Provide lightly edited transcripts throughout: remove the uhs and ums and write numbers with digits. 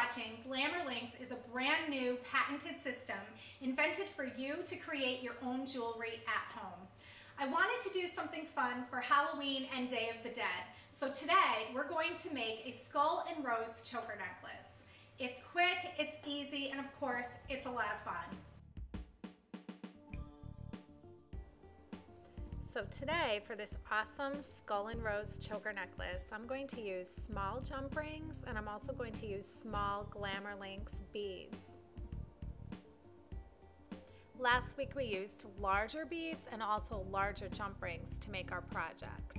watching, Glamour Lynx is a brand new patented system invented for you to create your own jewelry at home. I wanted to do something fun for Halloween and Day of the Dead, so today we're going to make a skull and rose choker necklace. It's quick, it's easy, and of course, it's a lot of fun. So today, for this awesome skull and rose choker necklace, I'm going to use small jump rings, and I'm also going to use small Glamour Lynx beads. Last week we used larger beads and also larger jump rings to make our project.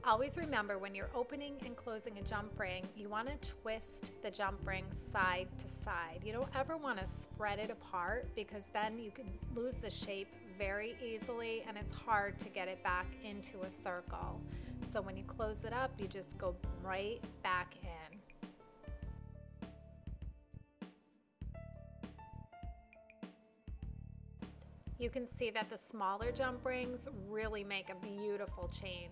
Always remember, when you're opening and closing a jump ring, you want to twist the jump ring side to side. You don't ever want to spread it apart, because then you can lose the shape very easily and it's hard to get it back into a circle. So when you close it up, you just go right back in. You can see that the smaller jump rings really make a beautiful chain.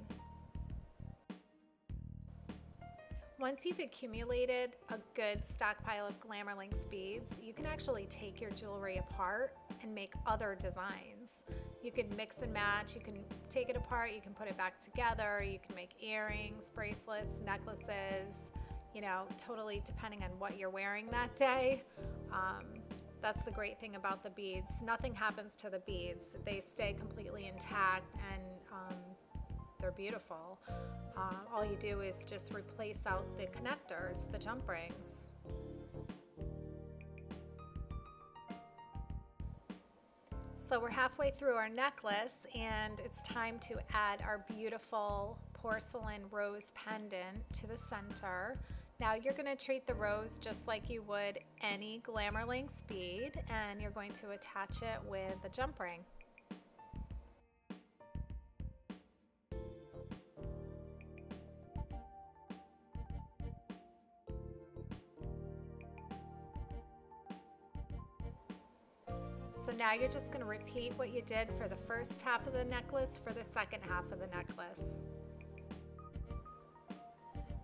Once you've accumulated a good stockpile of Glamour Lynx beads, you can actually take your jewelry apart and make other designs. You can mix and match, you can take it apart, you can put it back together, you can make earrings, bracelets, necklaces, you know, totally depending on what you're wearing that day. That's the great thing about the beads. Nothing happens to the beads. They stay completely intact, and they're beautiful. All you do is just replace out the connectors, the jump rings. So we're halfway through our necklace, and it's time to add our beautiful porcelain rose pendant to the center. Now you're going to treat the rose just like you would any Glamour Lynx bead, and you're going to attach it with the jump ring. So now you're just going to repeat what you did for the first half of the necklace for the second half of the necklace.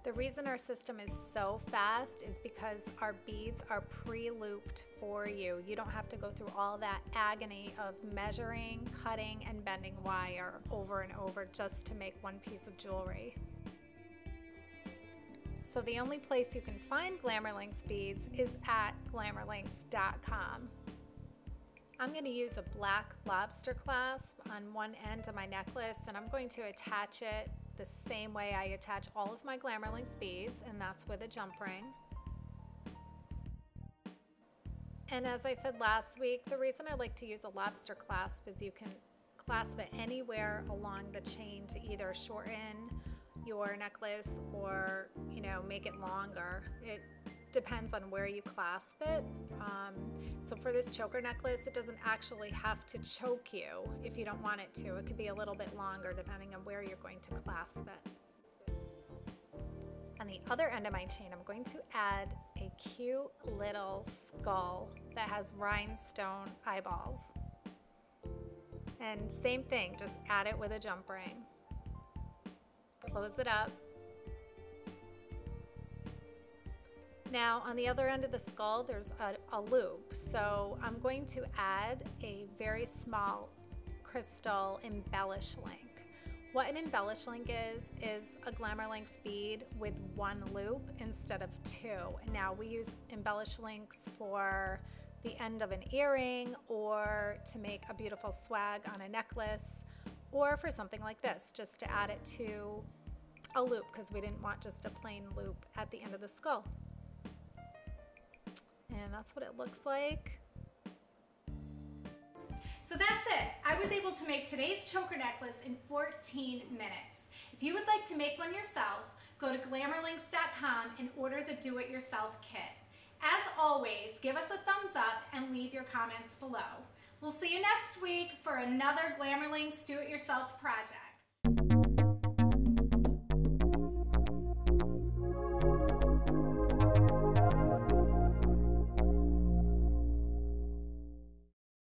The reason our system is so fast is because our beads are pre-looped for you. You don't have to go through all that agony of measuring, cutting, and bending wire over and over just to make one piece of jewelry. So the only place you can find Glamour Lynx beads is at glamourlynx.com. I'm going to use a black lobster clasp on one end of my necklace, and I'm going to attach it the same way I attach all of my Glamour Lynx beads, and that's with a jump ring. And as I said last week, the reason I like to use a lobster clasp is you can clasp it anywhere along the chain to either shorten your necklace or, you know, make it longer. It depends on where you clasp it. So for this choker necklace, it doesn't actually have to choke you if you don't want it to. It could be a little bit longer depending on where you're going to clasp it. On the other end of my chain, I'm going to add a cute little skull that has rhinestone eyeballs. And same thing, just add it with a jump ring. Close it up. Now on the other end of the skull, there's a loop. So I'm going to add a very small crystal embellish link. What an embellish link is a Glamour Lynx bead with one loop instead of two. Now we use embellish links for the end of an earring, or to make a beautiful swag on a necklace, or for something like this, just to add it to a loop, because we didn't want just a plain loop at the end of the skull. And that's what it looks like. So that's it. I was able to make today's choker necklace in 14 minutes. If you would like to make one yourself, go to glamourlynx.com and order the do-it-yourself kit. As always, give us a thumbs up and leave your comments below. We'll see you next week for another Glamour Lynx do-it-yourself project.